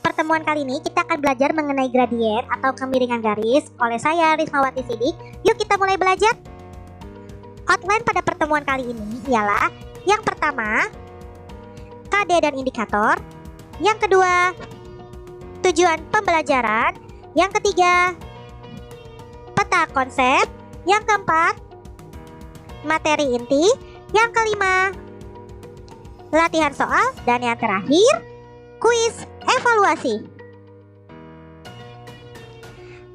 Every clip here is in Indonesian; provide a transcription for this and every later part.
Pertemuan kali ini kita akan belajar mengenai gradien atau kemiringan garis oleh saya Rismawati Sidik. Yuk kita mulai belajar. Outline pada pertemuan kali ini ialah yang pertama KD dan indikator, yang kedua tujuan pembelajaran, yang ketiga peta konsep, yang keempat materi inti, yang kelima latihan soal, dan yang terakhir kuis evaluasi.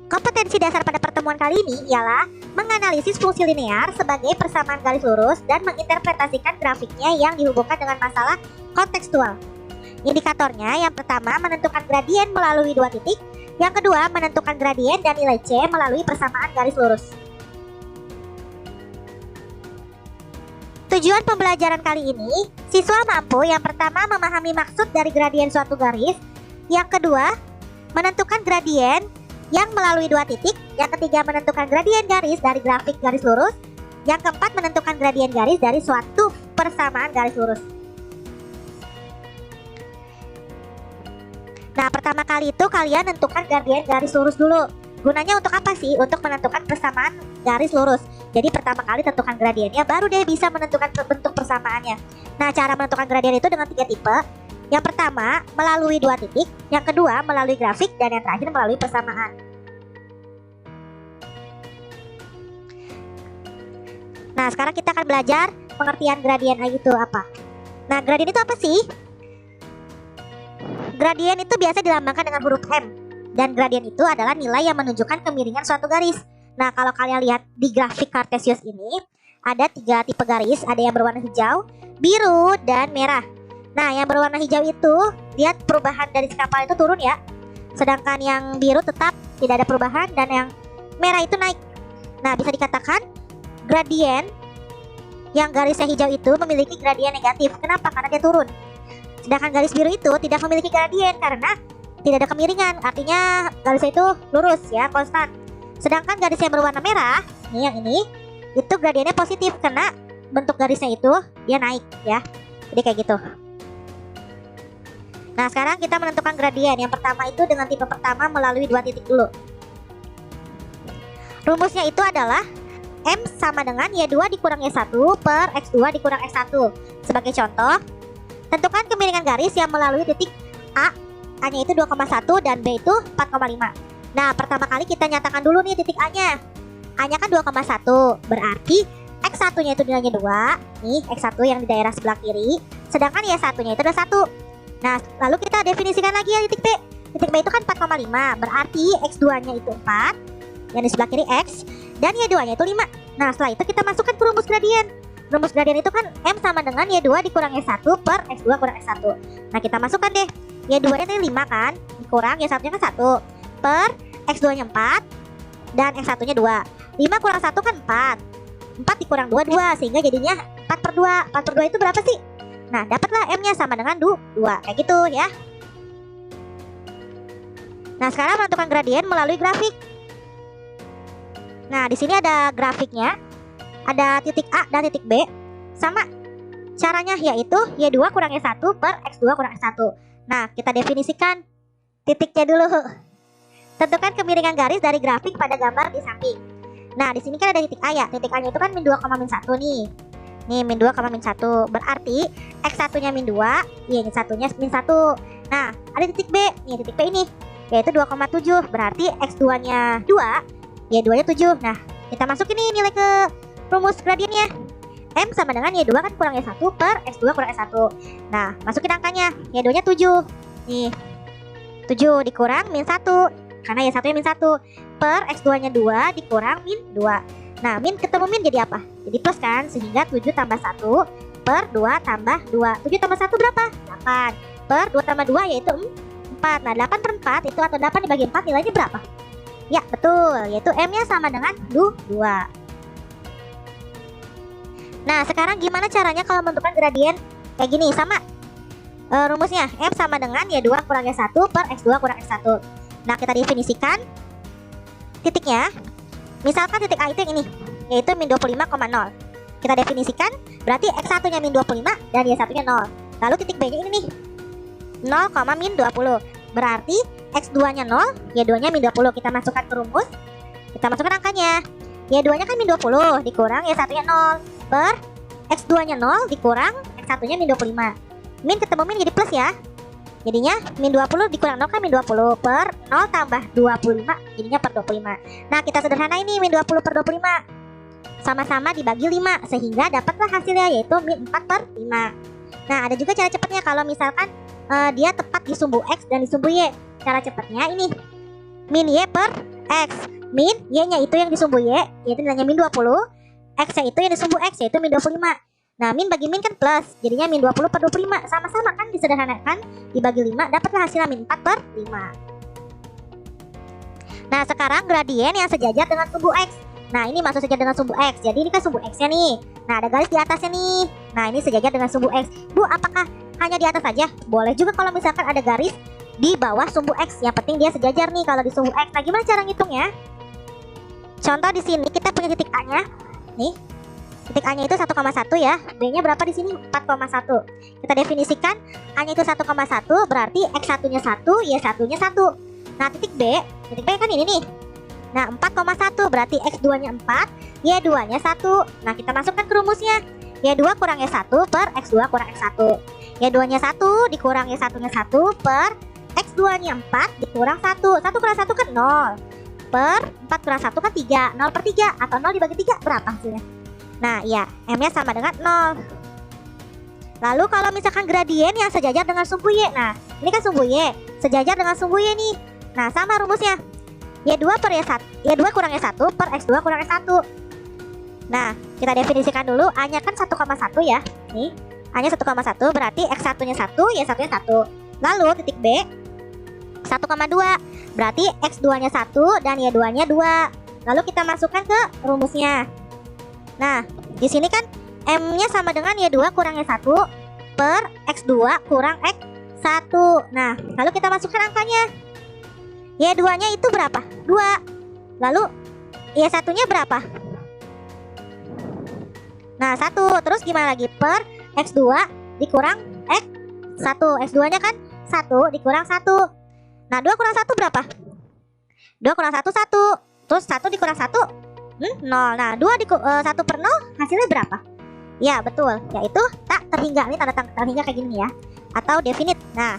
Kompetensi dasar pada pertemuan kali ini ialah menganalisis fungsi linear sebagai persamaan garis lurus dan menginterpretasikan grafiknya yang dihubungkan dengan masalah kontekstual. Indikatornya yang pertama menentukan gradien melalui dua titik, yang kedua menentukan gradien dan nilai C melalui persamaan garis lurus. Tujuan pembelajaran kali ini, siswa mampu yang pertama memahami maksud dari gradien suatu garis, yang kedua menentukan gradien yang melalui dua titik, yang ketiga menentukan gradien garis dari grafik garis lurus, yang keempat menentukan gradien garis dari suatu persamaan garis lurus. Nah, pertama kali itu kalian tentukan gradien garis lurus dulu. Gunanya untuk apa sih? Untuk menentukan persamaan garis lurus. Jadi pertama kali tentukan gradiennya, baru deh bisa menentukan bentuk persamaannya. Nah, cara menentukan gradien itu dengan 3 tipe. Yang pertama melalui dua titik, yang kedua melalui grafik, dan yang terakhir melalui persamaan. Nah, sekarang kita akan belajar pengertian gradien itu apa. Nah, gradien itu apa sih? Gradien itu biasa dilambangkan dengan huruf M. Dan gradien itu adalah nilai yang menunjukkan kemiringan suatu garis. Nah, kalau kalian lihat di grafik Cartesius ini, ada 3 tipe garis, ada yang berwarna hijau, biru, dan merah. Nah, yang berwarna hijau itu, lihat perubahan dari kapal itu turun ya. Sedangkan yang biru tetap tidak ada perubahan, dan yang merah itu naik. Nah, bisa dikatakan gradien yang garisnya hijau itu memiliki gradien negatif. Kenapa? Karena dia turun. Sedangkan garis biru itu tidak memiliki gradien karena tidak ada kemiringan. Artinya garisnya itu lurus ya, konstan. Sedangkan garis yang berwarna merah, nih yang ini, itu gradiennya positif karena bentuk garisnya itu dia naik ya. Jadi kayak gitu. Nah, sekarang kita menentukan gradien. Yang pertama itu dengan tipe pertama melalui dua titik dulu. Rumusnya itu adalah M sama dengan Y2 dikurang Y1 per X2 dikurang X1. Sebagai contoh, tentukan kemiringan garis yang melalui titik A. A-nya itu 2,1 dan B itu 4,5. Nah, pertama kali kita nyatakan dulu nih titik A-nya. A-nya kan 2,1. Berarti X1-nya itu nilainya 2. Nih, X1 yang di daerah sebelah kiri. Sedangkan Y1-nya itu adalah 1. Nah, lalu kita definisikan lagi ya titik B. Titik B itu kan 4,5. Berarti X2-nya itu 4. Yang di sebelah kiri X. Dan Y2-nya itu 5. Nah, setelah itu kita masukkan ke rumus gradien. rumus gradien itu kan M sama dengan Y2 dikurang Y1 per X2 kurang X1. Nah kita masukkan deh, Y2 nya tadi 5 kan, dikurang Y1 nya kan 1 per X2 nya 4 dan X1 nya 2. 5 kurang 1 kan 4 dikurang 2 2, sehingga jadinya 4 per 2. 4 per 2 itu berapa sih? Nah dapatlah M nya sama dengan 2, kayak gitu ya. Nah sekarang menentukan gradien melalui grafik. Nah di sini ada grafiknya, ada titik A dan titik B. Sama caranya yaitu Y2 kurang Y1 per X2 kurang X1. Nah kita definisikan titiknya dulu. Tentukan kemiringan garis dari grafik pada gambar di samping. Nah di sini kan ada titik A ya. Titik A nya itu kan min 2, min 1 nih. Nih min 2, min 1. Berarti X1 nya min 2, Y1 nya min 1. Nah ada titik B. Nih titik B ini yaitu 2,7. Berarti X2 nya 2, Y2 nya 7. Nah kita masukin nih nilai ke rumus gradiennya. M sama dengan Y2 kan kurang Y1 per X2 kurang X1. Nah masukin angkanya, Y2 nya 7. Nih 7 dikurang min 1, karena Y1 nya min 1 per X2 nya 2 dikurang min 2. Nah min ketemu min jadi apa? Jadi plus kan, sehingga 7 tambah 1 per 2 tambah 2. 7 tambah 1 berapa? 8 per 2 tambah 2 yaitu 4. Nah 8 per 4 itu atau 8 dibagi 4 nilainya berapa? Ya betul, yaitu M nya sama dengan 2. Nah sekarang gimana caranya kalau menentukan gradien kayak gini? Sama rumusnya, M sama dengan Y2 kurang Y1 per X2 kurang X1. Nah kita definisikan titiknya. Misalkan titik A itu yang ini, yaitu min 25,0. Kita definisikan, berarti X1 nya min 25 dan Y1 nya 0. Lalu titik B nya ini nih, 0, min 20. Berarti X2 nya 0, Y2 nya min 20. Kita masukkan ke rumus, kita masukkan angkanya. Y2 nya kan min 20 dikurang Y1 nya 0 per X2 nya 0 dikurang X1 nya min 25. Min ketemu min jadi plus ya. Jadinya min 20 dikurang 0 kan min 20 per 0 tambah 25, jadinya per 25. Nah kita sederhana ini, min 20 per 25 sama-sama dibagi 5, sehingga dapatlah hasilnya yaitu min 4 per 5. Nah ada juga cara cepatnya kalau misalkan dia tepat di sumbu X dan di sumbu Y. Cara cepatnya ini, min Y per X. Min Y nya itu yang di sumbu Y, yaitu nilainya min 20. X nya itu yang di sumbu X, yaitu min 25. Nah min bagi min kan plus, jadinya min 20 per 25. Sama-sama kan disederhanakan, dibagi 5, dapatlah hasilnya min 4 per 5. Nah sekarang gradien yang sejajar dengan sumbu X. Nah ini masuk sejajar dengan sumbu X, jadi ini kan sumbu X nya nih. Nah ada garis di atasnya nih. Nah ini sejajar dengan sumbu X. Bu apakah hanya di atas saja? Boleh juga kalau misalkan ada garis di bawah sumbu X. Yang penting dia sejajar nih kalau di sumbu X. Nah gimana cara ngitungnya? Contoh di sini kita punya titik A nya. Nih titik A nya itu 1,1 ya. B nya berapa di sini? 4,1. Kita definisikan A nya itu 1,1, berarti X1 nya 1, Y1 nya 1. Nah titik B kan ini nih. Nah 4,1 berarti X2 nya 4, Y2 nya 1. Nah kita masukkan ke rumusnya, Y2 kurang Y1 per X2 kurang X1. Y2 nya 1 dikurang Y1 nya 1 per X2 nya 4 dikurang 1. 1 kurang 1 kan 0 per 4 kurang 1 kan 3. 0 per 3 atau 0 dibagi 3 berapa hasilnya? Nah iya, M nya sama dengan 0. Lalu kalau misalkan gradien yang sejajar dengan sumbu Y. Nah ini kan sumbu Y sejajar dengan sumbu Y nih. Nah sama rumusnya, Y2 per Y1, Y2 kurang Y1 per X2 kurang X1. Nah kita definisikan dulu, A nya kan 1,1 ya. Nih A nya 1,1 berarti X1 nya 1, Y1 nya 1. Lalu titik B 1,2 berarti X2 nya 1 dan Y2 nya 2. Lalu kita masukkan ke rumusnya. Nah di sini kan M nya sama dengan Y2 kurang Y1 per X2 kurang X1. Nah lalu kita masukkan angkanya. Y2 nya itu berapa? 2. Lalu Y1 nya berapa? Nah 1. Terus gimana lagi? Per X2 dikurang X1. X2 nya kan 1 dikurang 1. Nah 2 kurang 1 berapa? 2 kurang 1 1. Terus 1 dikurang 1 0. Nah 1 per 0 hasilnya berapa? Ya betul, yaitu tak terhingga. Ini tanda terhingga kayak gini ya, atau definite. Nah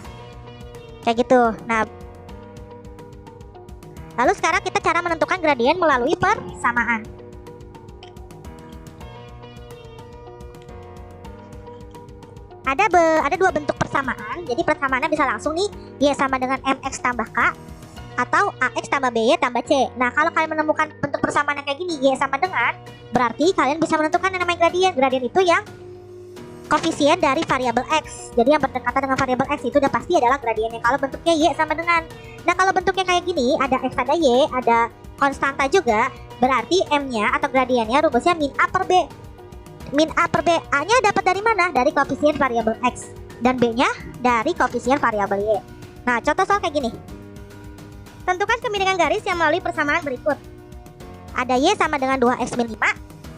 kayak gitu. Nah lalu sekarang kita cara menentukan gradien melalui persamaan. Ada dua bentuk persamaan. Jadi persamaannya bisa langsung nih, Y sama dengan MX tambah K, atau AX tambah BY tambah C. Nah kalau kalian menemukan bentuk persamaan yang kayak gini, Y sama dengan Berarti kalian bisa menentukan yang namanya gradien. Gradien itu yang koefisien dari variabel X. Jadi yang berdekatan dengan variabel X itu udah pasti adalah gradiennya. Kalau bentuknya Y sama dengan. Nah kalau bentuknya kayak gini, ada X ada Y, ada konstanta juga, berarti M-nya atau gradiennya rumusnya min A per B. Min A per B, A-nya dapat dari mana? Dari koefisien variabel X. Dan B-nya dari koefisien variabel Y. Nah contoh soal kayak gini. Tentukan kemiringan garis yang melalui persamaan berikut. Ada Y sama dengan 2X min 5,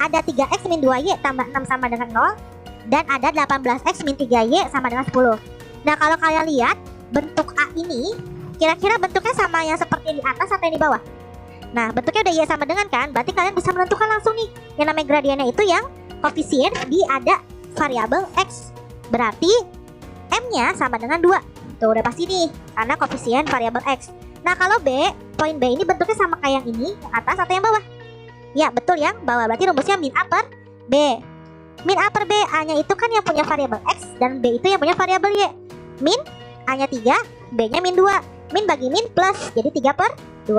ada 3X min 2Y tambah 6 sama dengan 0, dan ada 18X min 3Y sama dengan 10. Nah kalau kalian lihat bentuk A ini, kira-kira bentuknya sama yang seperti di atas atau yang di bawah? Nah bentuknya udah Y sama dengan kan, berarti kalian bisa menentukan langsung nih. Yang namanya gradiennya itu yang koefisien di ada variabel X. Berarti M-nya sama dengan 2. Tuh udah pasti nih, karena koefisien variabel X. Nah kalau B, poin B ini bentuknya sama kayak yang ini, yang atas atau yang bawah? Ya betul yang bawah, berarti rumusnya min A per B. Min A per B, A-nya itu kan yang punya variabel X, dan B itu yang punya variabel Y. Min, A-nya 3, B-nya min 2. Min bagi min plus, jadi 3 per 2.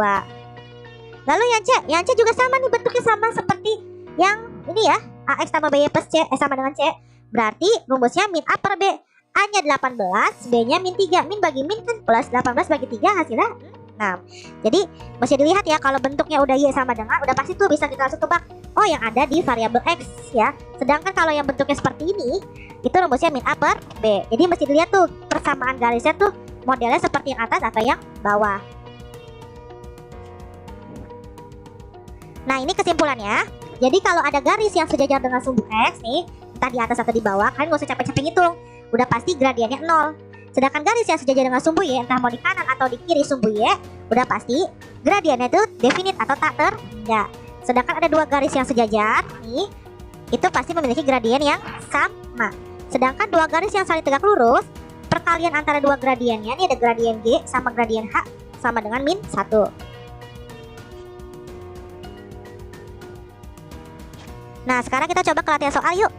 Lalu yang C juga sama nih, bentuknya sama seperti yang ini ya, AX tambah BY plus C, sama dengan C. Berarti rumusnya min A per B. A-nya 18, B-nya min 3. Min bagi min kan plus, 18 bagi 3 hasilnya 6. Jadi mesti dilihat ya, kalau bentuknya udah Y sama dengan, udah pasti tuh bisa kita langsung tebak. Oh yang ada di variabel X ya. Sedangkan kalau yang bentuknya seperti ini, itu rumusnya min A per B. Jadi mesti dilihat tuh persamaan garisnya tuh modelnya seperti yang atas atau yang bawah. Nah ini kesimpulannya. Jadi kalau ada garis yang sejajar dengan sumbu X nih, entah di atas atau di bawah, kalian gak usah capek-capek ngitung. Udah pasti gradiennya 0. Sedangkan garis yang sejajar dengan sumbu Y, entah mau di kanan atau di kiri sumbu Y, udah pasti gradiennya itu definite atau tak terhingga. Sedangkan ada dua garis yang sejajar nih, itu pasti memiliki gradien yang sama. Sedangkan dua garis yang saling tegak lurus, perkalian antara dua gradiennya, ini ada gradien G sama gradien H sama dengan min 1. Nah sekarang kita coba ke latihan soal yuk.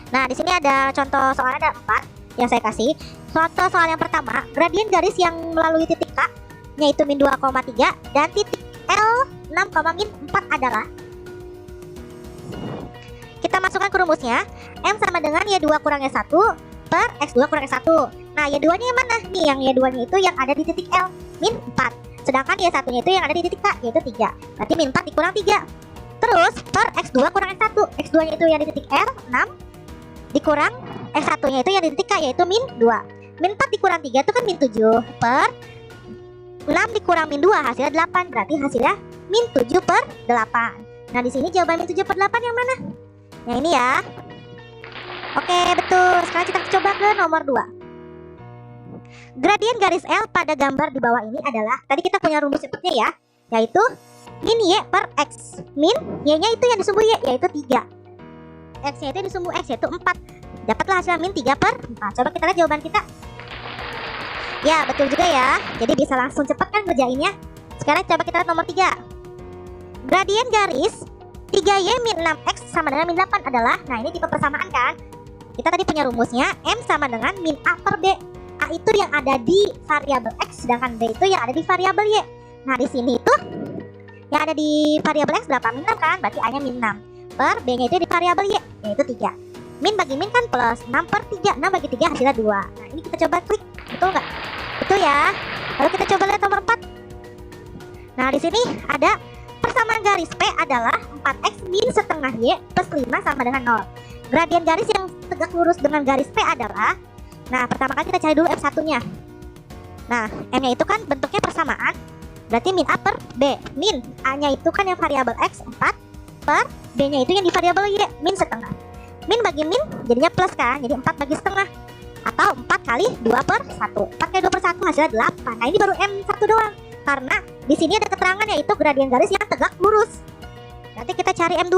Nah di sini ada contoh soalnya, ada 4 yang saya kasih. Contoh soal yang pertama, gradien garis yang melalui titik K yaitu min 2,3 dan titik L 6, min 4 adalah. Kita masukkan ke rumusnya. M sama dengan Y2 kurangnya 1 per X2 kurangnya 1. Nah Y2 nya yang mana? Nih yang Y2 nya itu yang ada di titik L, min 4. Sedangkan Y1 nya itu yang ada di titik K, yaitu 3. Berarti min 4 dikurang 3. Terus per X2 kurangnya 1. X2 nya itu yang di titik L, 6. Dikurang X1 nya itu yang di titik K, yaitu min 2. Min 4 dikurang 3 itu kan min 7 per 6 dikurang min 2 hasilnya 8. Berarti hasilnya min 7 per 8. Nah di sini jawaban min 7 per 8 yang mana? Yang ini ya. Oke betul. Sekarang kita coba ke nomor 2. Gradien garis L pada gambar di bawah ini adalah, tadi kita punya rumus cepatnya ya, yaitu min Y per X. Min Y nya itu yang di sumbu Y, yaitu 3. X nya itu di sumbu X, yaitu 4. Dapatlah hasil min 3 per 4. Coba kita lihat jawaban kita. Ya betul juga ya. Jadi bisa langsung cepat kan ngerjainnya. Sekarang coba kita lihat nomor 3. Gradien garis 3Y min 6X sama dengan min 8 adalah. Nah ini tipe persamaan kan. Kita tadi punya rumusnya, M sama dengan min A per B. A itu yang ada di variabel X, sedangkan B itu yang ada di variabel Y. Nah di sini itu yang ada di variabel X berapa? Min 6 kan. Berarti A nya min 6 per B nya itu di variabel Y, yaitu 3. Min bagi min kan plus 6 per 3. 6 bagi 3 hasilnya 2. Nah ini kita coba klik. Betul nggak? Betul ya. Lalu kita coba lihat nomor 4. Nah di sini ada persamaan garis P adalah 4X min setengah Y plus 5 sama dengan 0. Gradien garis yang tegak lurus dengan garis P adalah. Nah pertama kali kita cari dulu F1 nya. Nah M nya itu kan bentuknya persamaan, berarti min A per B. Min A nya itu kan yang variabel X 4 per B nya itu yang di variabel Y, min setengah. Min bagi min jadinya plus kan, jadi 4 bagi setengah. Atau 4 kali 2 per 1. 4 kali 2 per 1 hasilnya 8. Nah ini baru M1 doang, karena di sini ada keterangan yaitu gradien garis yang tegak lurus. Nanti kita cari M2.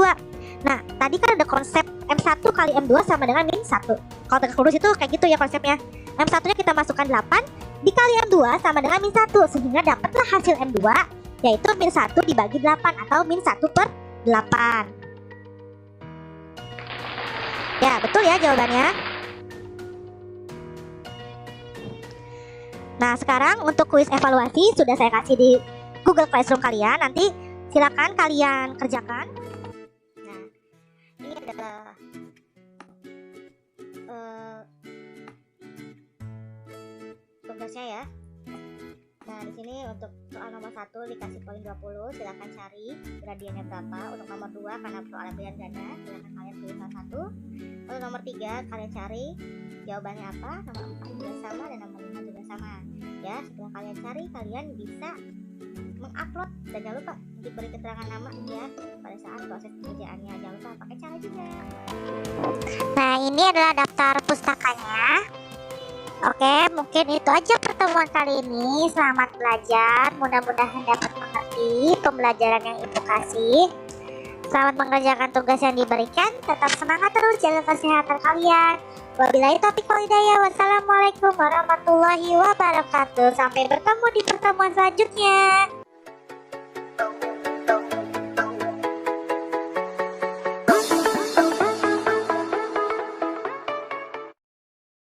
Nah tadi kan ada konsep M1 kali M2 sama dengan min 1. Kalau tegak lurus itu kayak gitu ya konsepnya. M1 nya kita masukkan 8 dikali M2 sama dengan min 1, sehingga dapatlah hasil M2 yaitu min 1 dibagi 8 atau min 1 per 8. Ya betul ya jawabannya. Nah sekarang untuk kuis evaluasi sudah saya kasih di Google Classroom kalian. Nanti Silakan kalian kerjakan. Nah, ini adalah tugasnya ya. Nah, di sini untuk soal nomor 1 dikasih poin 20, silakan cari gradiennya berapa. Untuk nomor 2 karena persoalan pilihan ganda, silakan kalian pilih salah satu. Untuk nomor 3 kalian cari jawabannya apa. Nomor 4 juga sama dan nomor 5 juga sama. Ya, setelah kalian cari, kalian bisa mengupload dan jangan lupa diberi keterangan nama ya pada saat proses pengerjaannya. Jangan lupa pakai cara juga. Nah, ini adalah daftar pustakanya. Oke, mungkin itu aja pertemuan kali ini. Selamat belajar, mudah-mudahan dapat mengerti pembelajaran yang Ibu kasih. Selamat mengerjakan tugas yang diberikan. Tetap semangat terus, jaga kesehatan kalian. Wabillahi taufiq wal hidayah. Wassalamualaikum warahmatullahi wabarakatuh. Sampai bertemu di pertemuan selanjutnya.